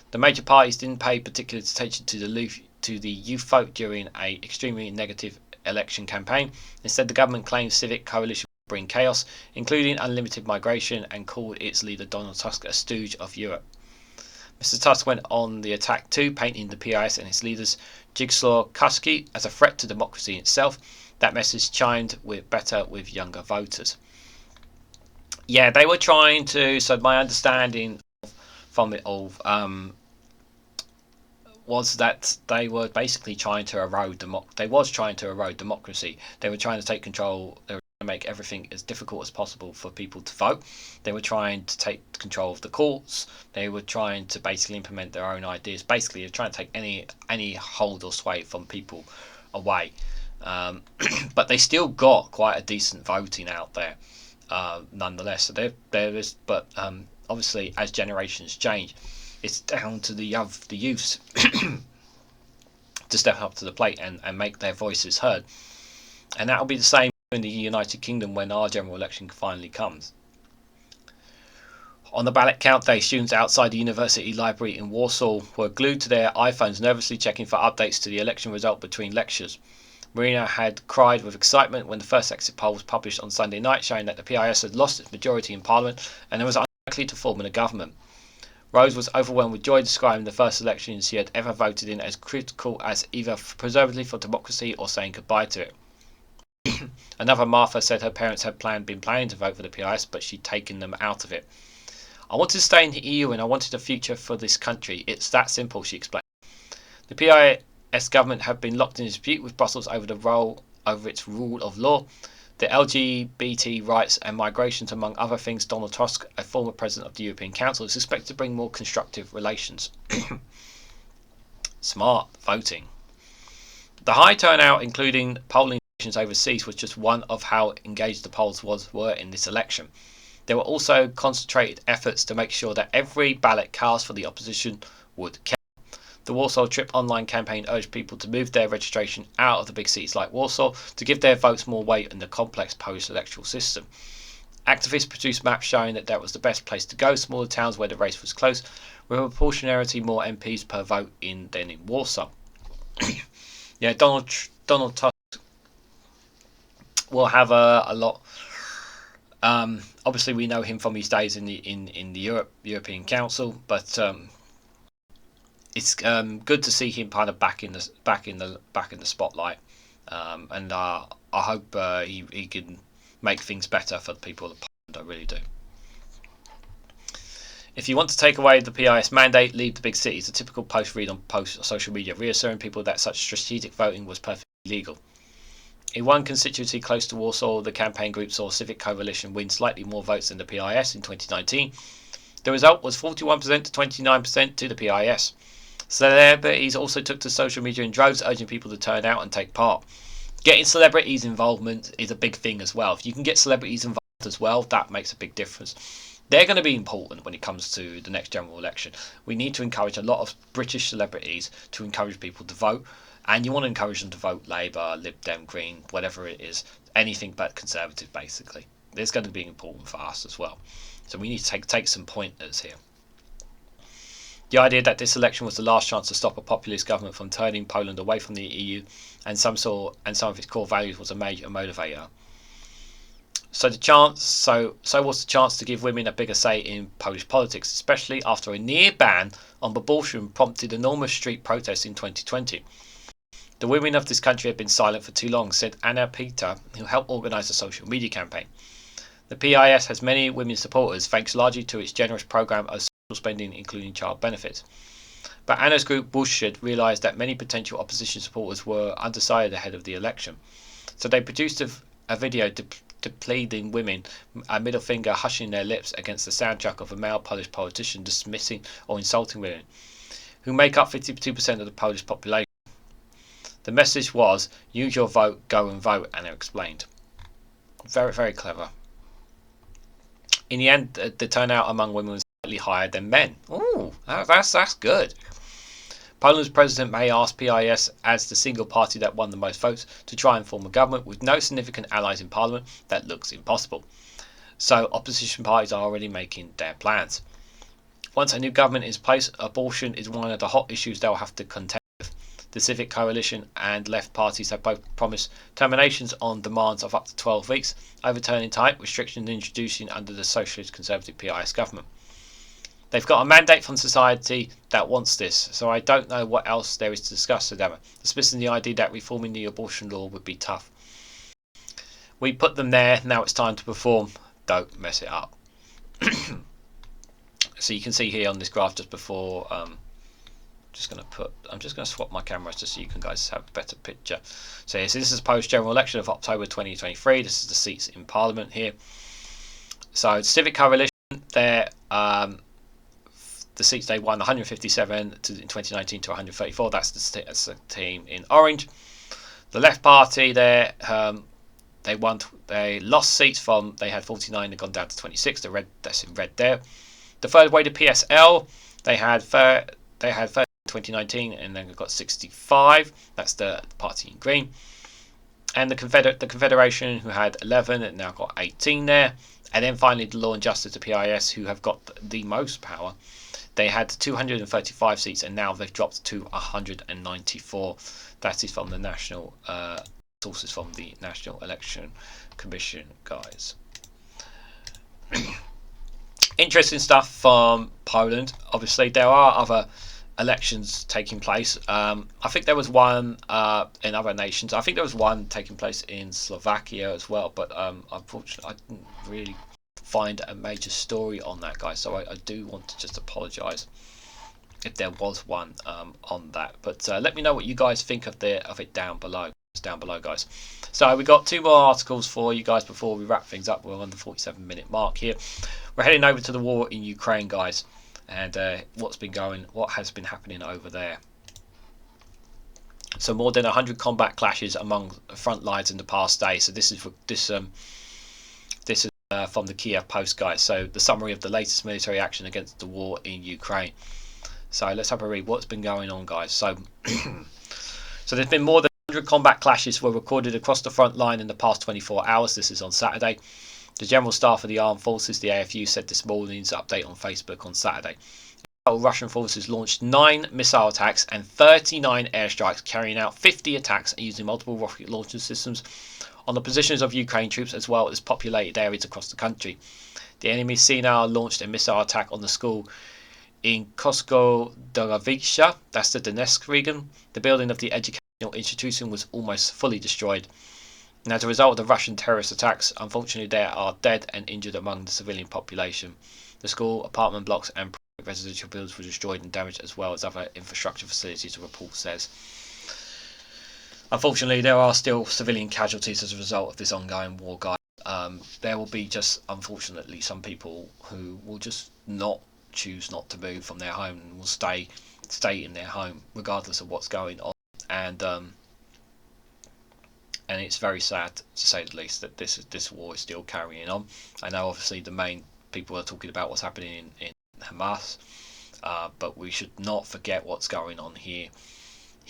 The major parties didn't pay particular attention to the youth vote during an extremely negative election campaign. Instead, the government claimed civic coalition would bring chaos, including unlimited migration, and called its leader Donald Tusk a stooge of Europe. Mr. Tusk went on the attack too, painting the PIS and its leaders Jigsaw Kuski as a threat to democracy itself. That message chimed better with younger voters. Yeah, they were trying to. So my understanding from it all was that they were basically trying to erode democracy. They were trying to take control. They were trying to make everything as difficult as possible for people to vote. They were trying to take control of the courts. They were trying to basically implement their own ideas. Basically, they're trying to take any hold or sway from people away. But they still got quite a decent voting out there, nonetheless. So there is, but obviously, as generations change, it's down to the youths to step up to the plate and make their voices heard. And that will be the same in the United Kingdom when our general election finally comes. On the ballot count day, students outside the university library in Warsaw were glued to their iPhones, nervously checking for updates to the election result between lectures. Marina had cried with excitement when the first exit poll was published on Sunday night, showing that the PIS had lost its majority in Parliament and was unlikely to form in a government. Rose was overwhelmed with joy, describing the first election she had ever voted in as critical as either preservatively for democracy or saying goodbye to it. Another Martha said her parents had been planning to vote for the PIS, but she'd taken them out of it. I wanted to stay in the EU and I wanted a future for this country. It's that simple, she explained. The PIS government have been locked in dispute with Brussels over its rule of law, the LGBT rights and migrations, among other things. Donald Tusk, a former president of the European Council, is expected to bring more constructive relations. Smart voting. The high turnout, including polling stations overseas, was just one of how engaged the polls were in this election. There were also concentrated efforts to make sure that every ballot cast for the opposition would count. The Warsaw Trip online campaign urged people to move their registration out of the big cities like Warsaw to give their votes more weight in the complex post-electoral system. Activists produced maps showing that was the best place to go, smaller towns where the race was close, with proportionality more MPs per vote than in Warsaw. Yeah, Donald Tusk will have a lot. Obviously, we know him from his days in the European Council, but it's good to see him kind of back in the spotlight, and I hope he can make things better for the people of Poland. I really do. If you want to take away the PIS mandate, leave the big cities. A typical post read on social media, reassuring people that such strategic voting was perfectly legal. In one constituency close to Warsaw, the campaign group saw Civic Coalition win slightly more votes than the PIS in 2019. The result was 41% to 29% to the PIS. Celebrities also took to social media in droves, urging people to turn out and take part. Getting celebrities' involvement is a big thing as well. If you can get celebrities involved as well, that makes a big difference. They're going to be important when it comes to the next general election. We need to encourage a lot of British celebrities to encourage people to vote. And you want to encourage them to vote Labour, Lib Dem, Green, whatever it is. Anything but Conservative, basically. It's going to be important for us as well. So we need to take some pointers here. The idea that this election was the last chance to stop a populist government from turning Poland away from the EU and some of its core values was a major motivator. So was the chance to give women a bigger say in Polish politics, especially after a near ban on abortion prompted enormous street protests in 2020. The women of this country have been silent for too long, said Anna Peter, who helped organise a social media campaign. The PIS has many women supporters, thanks largely to its generous programme of social spending, including child benefits. But Anna's group Bullshit realised that many potential opposition supporters were undecided ahead of the election. So they produced a video pleading women, a middle finger hushing their lips against the soundtrack of a male Polish politician dismissing or insulting women, who make up 52% of the Polish population. The message was, use your vote, go and vote, Anna explained. Very, very clever. In the end, the turnout among women was slightly higher than men. Ooh, that's good. Poland's president may ask PIS, as the single party that won the most votes, to try and form a government with no significant allies in parliament. That looks impossible. So opposition parties are already making their plans. Once a new government is in place, abortion is one of the hot issues they'll have to contend with. The Civic Coalition and left parties have both promised terminations on demands of up to 12 weeks, overturning tight restrictions introduced under the Socialist Conservative PIS government. They've got a mandate from society that wants this, so I don't know what else there is to discuss with them, dismissing the idea that reforming the abortion law would be tough. We put them there, now it's time to perform. Don't mess it up. So you can see here on this graph just before, I'm just going to swap my cameras just so you can guys have a better picture. So this is the post-general election of October 2023. This is the seats in Parliament here. So Civic Coalition, they're the seats they won 157 in 2019 to 134. That's the team in orange. The left party there, they lost seats from, they had 49, they've gone down to 26. The red, that's in red there. The third way to PSL, they had 30 in 2019 and then they've got 65. That's the party in green. And the Confederation, who had 11 and now got 18 there. And then finally the Law and Justice, the PIS, who have got the most power. They had 235 seats and now they've dropped to 194. That is from the national sources from the National Election Commission, guys. Interesting stuff from Poland. Obviously, there are other elections taking place. I think there was one in other nations. I think there was one taking place in Slovakia as well. But unfortunately, I didn't really find a major story on that, guys. So I do want to just apologise if there was one on that. But let me know what you guys think of it down below. Guys. So we got two more articles for you guys before we wrap things up. We're on the 47-minute mark here. We're heading over to the war in Ukraine, guys, and what has been happening over there. So more than 100 combat clashes among front lines in the past day. So this is from the Kyiv Post, guys. So the summary of the latest military action against the war in Ukraine. So let's have a read what's been going on, guys. So so there's been more than 100 combat clashes were recorded across the front line in the past 24 hours. This is on Saturday. The General Staff of the Armed Forces, the AFU, said this morning's update on Facebook on Saturday. Russian forces launched 9 missile attacks and 39 airstrikes, carrying out 50 attacks using multiple rocket launcher systems on the positions of Ukraine troops as well as populated areas across the country. The enemy Sina launched a missile attack on the school in Kosko-Dorovica, that's the Donetsk region. The building of the educational institution was almost fully destroyed. And as a result of the Russian terrorist attacks, unfortunately there are dead and injured among the civilian population. The school, apartment blocks and residential buildings were destroyed and damaged, as well as other infrastructure facilities, the report says. Unfortunately, there are still civilian casualties as a result of this ongoing war, guys. There will be just, unfortunately, some people who will just choose not to move from their home and will stay in their home regardless of what's going on. And it's very sad, to say the least, that this war is still carrying on. I know, obviously, the main people are talking about what's happening in Hamas, but we should not forget what's going on here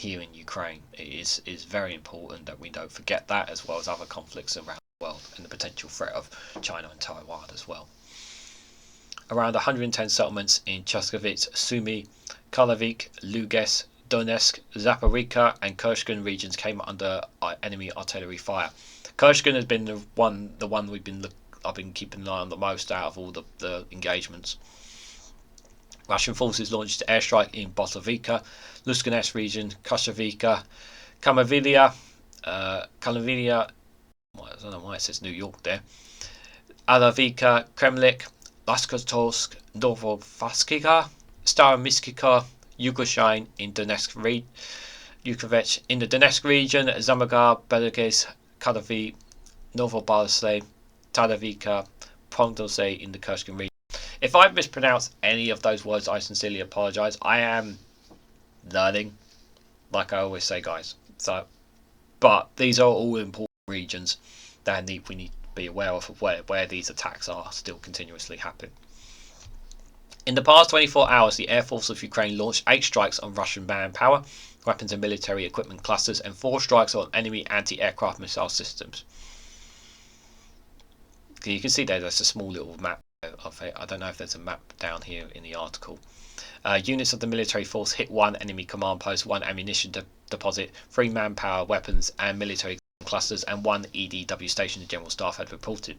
in Ukraine. It is very important that we don't forget that, as well as other conflicts around the world and the potential threat of China and Taiwan as well. Around 110 settlements in Chaskovitz, Sumy, Karlovik, Luges, Donetsk, Zaporizhzhia, and Kherson regions came under enemy artillery fire. Kherson has been the one I've been keeping an eye on the most out of all the engagements. Russian forces launched an airstrike in Botlovika, Lugansk region, Kosovica, Kamavilia, I don't know why it says New York there, Alavika, Kremlik, Laskotorsk, Novovaskika, Staromyskika, Yugoshain in Donetsk Yukovich in the Donetsk region, Zamagar, Belagis, Kadavi, Novobarsle, Tadavika, Pondose in the Kherson region. If I mispronounce any of those words, I sincerely apologise. I am learning, like I always say, guys. But these are all important regions that we need to be aware of where these attacks are still continuously happening. In the past 24 hours, the Air Force of Ukraine launched 8 strikes on Russian manpower, weapons and military equipment clusters, and 4 strikes on enemy anti-aircraft missile systems. You can see there's a small little map of it. I don't know if there's a map down here in the article. Units of the military force hit 1 enemy command post, 1 ammunition deposit, 3 manpower, weapons and military clusters, and 1 EDW station, the General Staff had reported.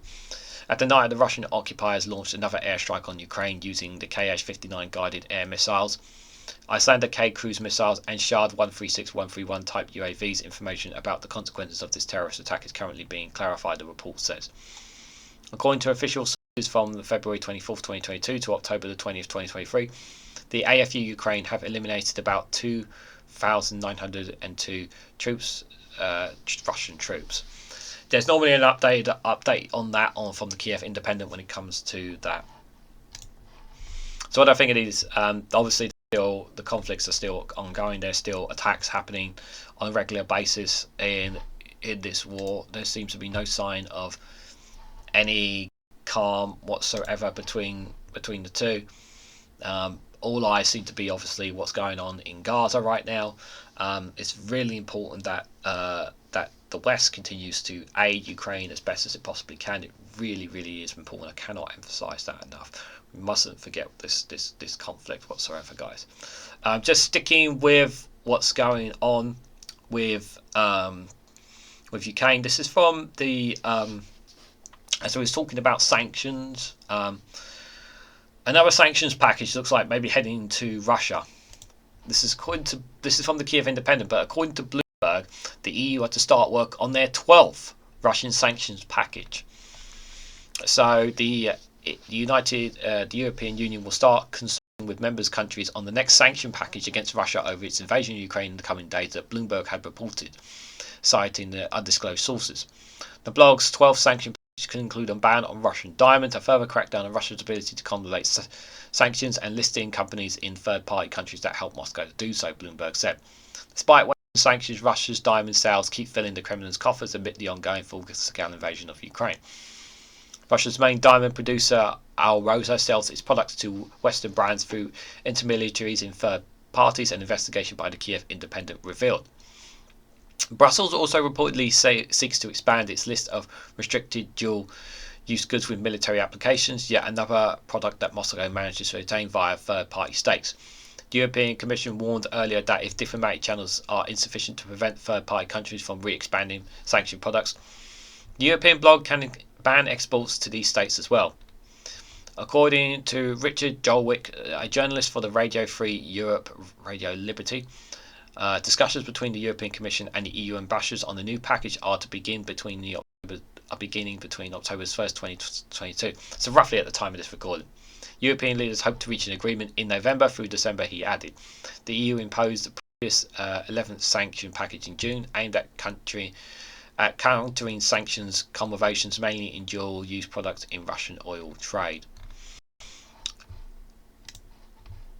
At the night, the Russian occupiers launched another airstrike on Ukraine using the Kh-59 guided air missiles, Islander K cruise missiles, and Shard 136-131 type UAVs. Information about the consequences of this terrorist attack is currently being clarified, the report says. According to official sources from February 24, 2022 to October the 20th, 2023, the AFU Ukraine have eliminated about 2,902 troops, Russian troops. There's normally an update on that from the Kyiv Independent when it comes to that. So what I think it is, obviously the conflicts are still ongoing. There's still attacks happening on a regular basis in this war. There seems to be no sign of any calm whatsoever between the two. All eyes seem to be obviously what's going on in Gaza right now. It's really important that that the West continues to aid Ukraine as best as it possibly can. It really, really is important. I cannot emphasize that enough. We mustn't forget this conflict whatsoever, guys. Just sticking with what's going on with Ukraine. This is from the as I was talking about sanctions. Another sanctions package looks like maybe heading to Russia. This is from the Kyiv Independent, but according to Bloomberg, the EU had to start work on their 12th Russian sanctions package. So the European Union will start consulting with members countries on the next sanction package against Russia over its invasion of Ukraine in the coming days, that Bloomberg had reported, citing the undisclosed sources. The blog's 12th sanction package can include a ban on Russian diamonds, a further crackdown on Russia's ability to contemplate sanctions, and listing companies in third-party countries that help Moscow to do so, Bloomberg said. Despite sanctions, Russia's diamond sales keep filling the Kremlin's coffers amid the ongoing full-scale invasion of Ukraine. Russia's main diamond producer, Alrosa, sells its products to Western brands through intermediaries in third parties, an investigation by the Kyiv Independent revealed. Brussels also reportedly seeks to expand its list of restricted dual-use goods with military applications, yet another product that Moscow manages to attain via third-party stakes. The European Commission warned earlier that if diplomatic channels are insufficient to prevent third-party countries from re-expanding sanctioned products, the European blog can ban exports to these states as well. According to Richard Jolwick, a journalist for the Radio Free Europe, Radio Liberty, discussions between the European Commission and the EU ambassadors on the new package are to begin between October 1st, 2022. So roughly at the time of this recording. European leaders hope to reach an agreement in November through December, he added. The EU imposed the previous 11th sanction package in June, aimed at countering sanctions conversations mainly in dual-use products in Russian oil trade.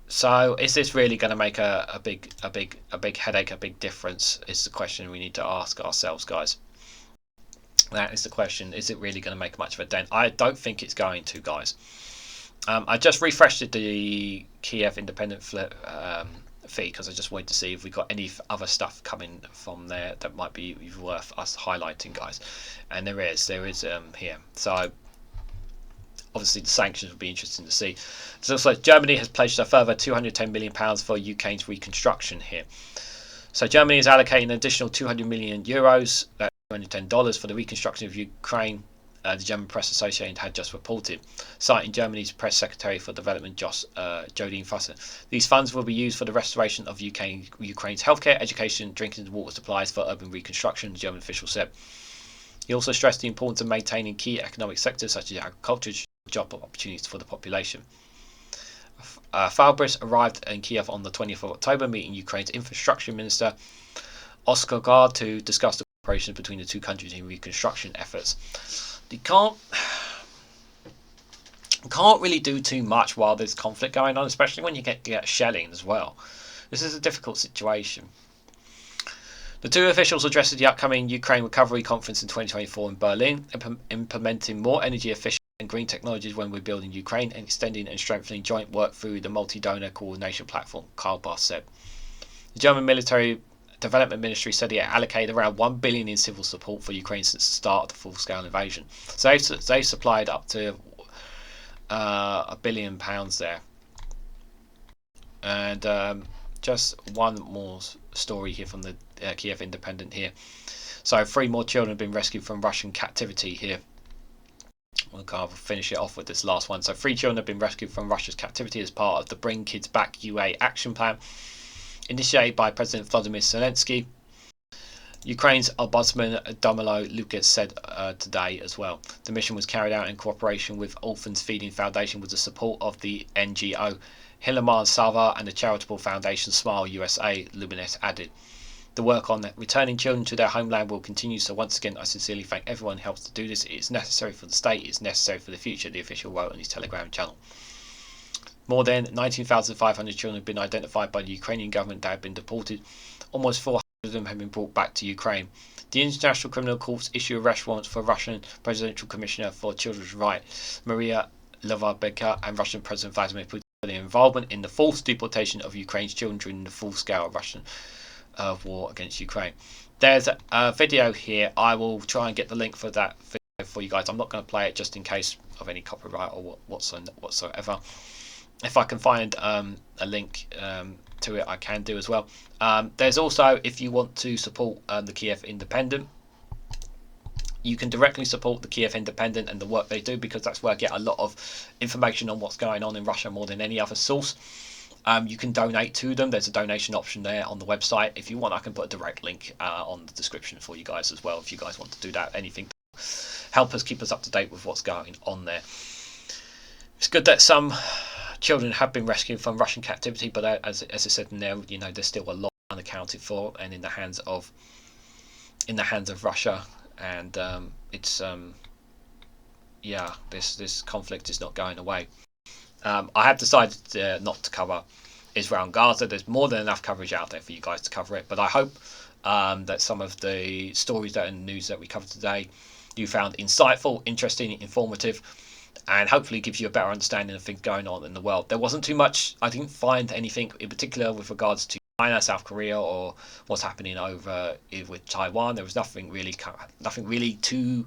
So, is this really going to make a big headache, a big difference? Is the question we need to ask ourselves, guys. That is the question. Is it really going to make much of a dent? I don't think it's going to, guys. I just refreshed the Kyiv Independent feed because I just wanted to see if we got any other stuff coming from there that might be worth us highlighting, guys. And there is here. So obviously the sanctions would be interesting to see. So also Germany has pledged a further £210 million for Ukraine's reconstruction here. So Germany is allocating an additional €200 million, that's $210, for the reconstruction of Ukraine. The German Press Association had just reported, citing Germany's Press Secretary for Development, Jodine Fusser. These funds will be used for the restoration of Ukraine's healthcare, education, drinking and water supplies for urban reconstruction, the German official said. He also stressed the importance of maintaining key economic sectors such as agriculture, job opportunities for the population. Faubris arrived in Kyiv on the 20th of October, meeting Ukraine's infrastructure minister Oskar Gard to discuss the cooperation between the two countries in reconstruction efforts. You can't really do too much while there's conflict going on, especially when you get shelling as well. This is a difficult situation. The two officials addressed the upcoming Ukraine Recovery Conference in 2024 in Berlin, implementing more energy efficient and green technologies when we're building Ukraine and extending and strengthening joint work through the multi-donor coordination platform, Karl Boss said. The German Military Development Ministry said it allocated around $1 billion in civil support for Ukraine since the start of the full-scale invasion. So they've supplied up to £1 billion there. And just one more story here from the Kyiv Independent here. So 3 more children have been rescued from Russian captivity here. We'll finish it off with this last one. So 3 children have been rescued from Russia's captivity as part of the Bring Kids Back UA action plan, initiated by President Volodymyr Zelensky. Ukraine's Ombudsman Domilo Lucas said today as well. The mission was carried out in cooperation with Orphans Feeding Foundation with the support of the NGO Hilamar Sava and the charitable foundation Smile USA, Luminous added. The work on returning children to their homeland will continue, so once again I sincerely thank everyone who helps to do this. It is necessary for the state, it is necessary for the future, the official wrote on his Telegram channel. More than 19,500 children have been identified by the Ukrainian government that have been deported. Almost 400 of them have been brought back to Ukraine. The International Criminal Courts issued arrest warrants for Russian Presidential Commissioner for Children's Rights, Maria Lvova-Beka, and Russian President Vladimir Putin for their involvement in the forced deportation of Ukraine's children during the full-scale Russian war against Ukraine. There's a video here. I will try and get the link for that video for you guys. I'm not going to play it just in case of any copyright or whatsoever. If I can find a link to it, I can do as well. There's also, if you want to support the Kyiv Independent, you can directly support the Kyiv Independent and the work they do, because that's where I get a lot of information on what's going on in Russia more than any other source. You can donate to them. There's a donation option there on the website. If you want, I can put a direct link on the description for you guys as well, if you guys want to do that. Anything to help us, keep us up to date with what's going on there. It's good that some children have been rescued from Russian captivity, but as I said in there, you know, there's still a lot unaccounted for and in the hands of Russia, and this conflict is not going away. I have decided not to cover Israel and Gaza. There's more than enough coverage out there for you guys to cover it, but I hope that some of the stories that in the news that we covered today you found insightful, interesting, informative, and hopefully gives you a better understanding of things going on in the world. There wasn't too much. I didn't find anything in particular with regards to China, South Korea, or what's happening over with Taiwan. There was nothing really too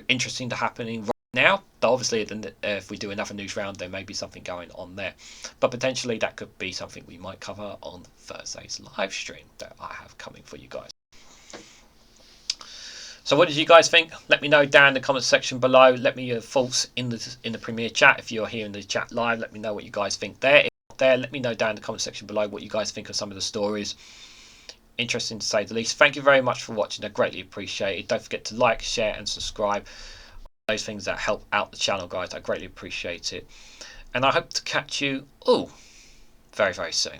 interesting to happening right now. But obviously, if we do another news round, there may be something going on there. But potentially, that could be something we might cover on Thursday's live stream that I have coming for you guys. So what did you guys think? Let me know down in the comments section below. Let me your thoughts in the Premiere chat. If you're here in the chat live, let me know what you guys think there. If not there, let me know down in the comment section below what you guys think of some of the stories. Interesting to say the least. Thank you very much for watching. I greatly appreciate it. Don't forget to like, share and subscribe. Those things that help out the channel, guys. I greatly appreciate it. And I hope to catch you all very, very soon.